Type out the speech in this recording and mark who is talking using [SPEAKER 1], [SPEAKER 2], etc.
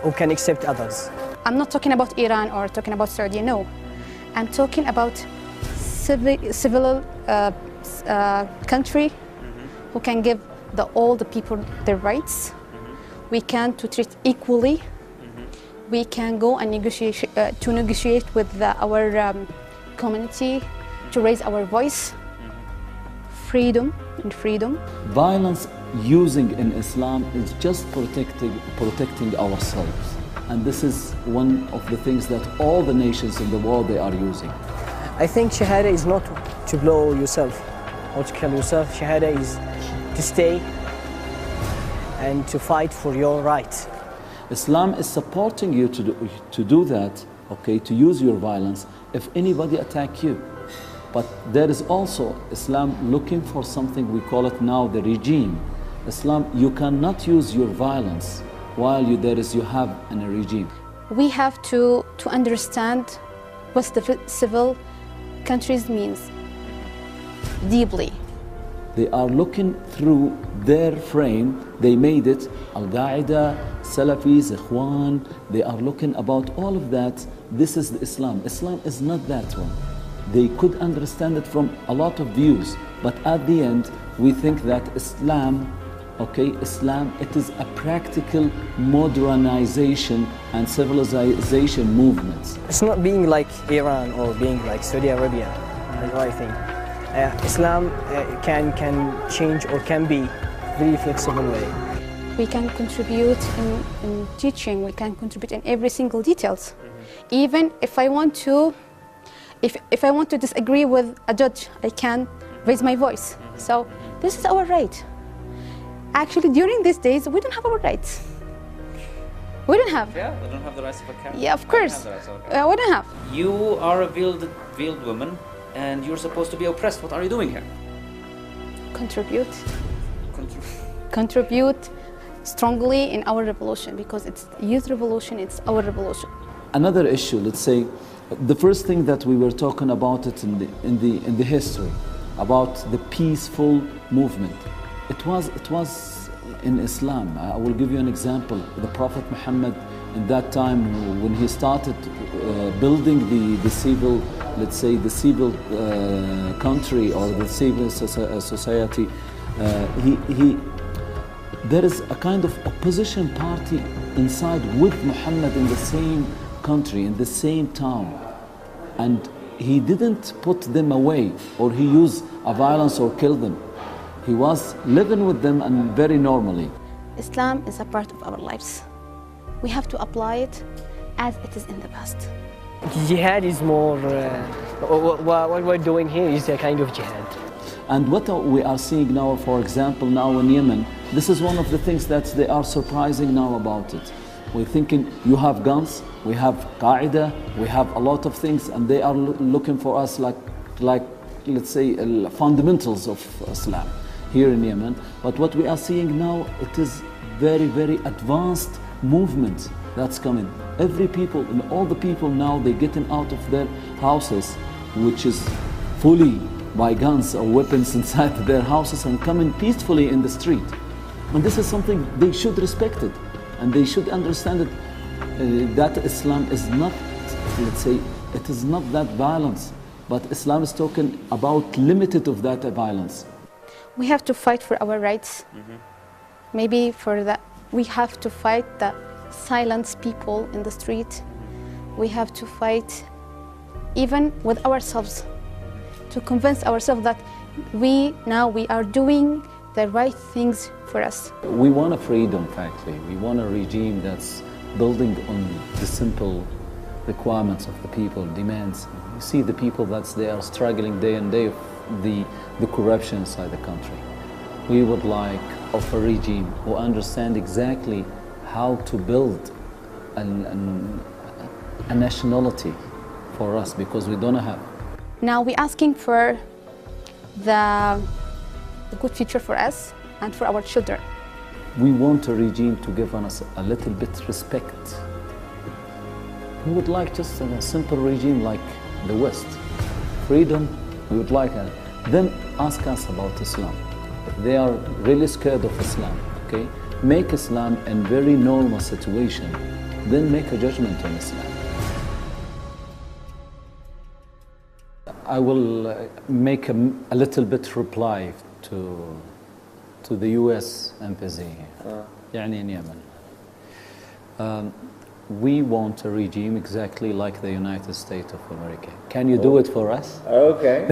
[SPEAKER 1] who can accept others.
[SPEAKER 2] I'm not talking about Iran or talking about Saudi, no. I'm talking about civil country who can give all the people their rights. We can to treat equally. We can go and negotiate with our community to raise our voice. Freedom and freedom.
[SPEAKER 3] Violence using in Islam is just protecting ourselves. And this is one of the things that all the nations in the world, they are using.
[SPEAKER 1] I think Shahada is not to blow yourself or to kill yourself. Shahada is to stay and to fight for your rights.
[SPEAKER 3] Islam is supporting you to do that, okay, to use your violence if anybody attack you. But there is also Islam looking for something, we call it now the regime. Islam, you cannot use your violence while you have a regime.
[SPEAKER 2] We have to understand what the civil countries means deeply.
[SPEAKER 3] They are looking through their frame. They made it Al-Qaeda, Salafis, Ikhwan. They are looking about all of that. This is the Islam. Islam is not that one. They could understand it from a lot of views, but at the end, we think that Islam, it is a practical modernization and civilization movement.
[SPEAKER 1] It's not being like Iran or being like Saudi Arabia, that's what I think. Islam can change or can be very flexible way.
[SPEAKER 2] We can contribute in teaching, we can contribute in every single details. Even if I want to disagree with a judge, I can raise my voice. So this is our right. Actually, during these days, we don't have our rights. We don't have.
[SPEAKER 4] Yeah, we don't have the rights of a cat.
[SPEAKER 2] Yeah, of course. We don't have.
[SPEAKER 4] You are a veiled woman, and you're supposed to be oppressed. What are you doing here?
[SPEAKER 2] Contribute. Contribute strongly in our revolution, because it's youth revolution, it's our revolution.
[SPEAKER 3] Another issue, let's say, the first thing that we were talking about it in the history, about the peaceful movement. It was in Islam. I will give you an example. The Prophet Muhammad, in that time when he started building the civil, let's say the civil country or the civil society, there is a kind of opposition party inside with Muhammad in the same country, in the same town. And he didn't put them away or he used a violence or kill them. He was living with them and very normally.
[SPEAKER 2] Islam is a part of our lives. We have to apply it as it is in the past.
[SPEAKER 1] Jihad is more, what we're doing here is a kind of jihad.
[SPEAKER 3] And what we are seeing now, for example, now in Yemen, this is one of the things that they are surprising now about it. We're thinking, you have guns, we have Qaeda, we have a lot of things, and they are looking for us like let's say, fundamentals of Islam here in Yemen. But what we are seeing now, it is very, very advanced movement that's coming. Every people, and all the people now, they're getting out of their houses, which is fully by guns or weapons inside their houses, and coming peacefully in the street. And this is something they should respect it, and they should understand it, that Islam is not, let's say, it is not that violence, but Islam is talking about limited of that violence.
[SPEAKER 2] We have to fight for our rights. Maybe for that, we have to fight the silent people in the street. We have to fight even with ourselves to convince ourselves that we are doing the right things for us.
[SPEAKER 3] We want a freedom, frankly. We want a regime that's building on the simple requirements of the people, demands. You see the people they are struggling day and day with the corruption inside the country. We would like of a regime who understand exactly how to build a nationality for us, because we don't have.
[SPEAKER 2] Now we're asking for the good future for us and for our children.
[SPEAKER 3] We want a regime to give us a little bit respect. We would like just a simple regime like the West. Freedom, we would like it. Then ask us about Islam. If they are really scared of Islam, okay? make Islam a very normal situation, then make a judgment on Islam. I will make a little bit reply to the US embassy here. يعني in Yemen. We want a regime exactly like the United States of America. Can you do it for us?
[SPEAKER 5] Okay.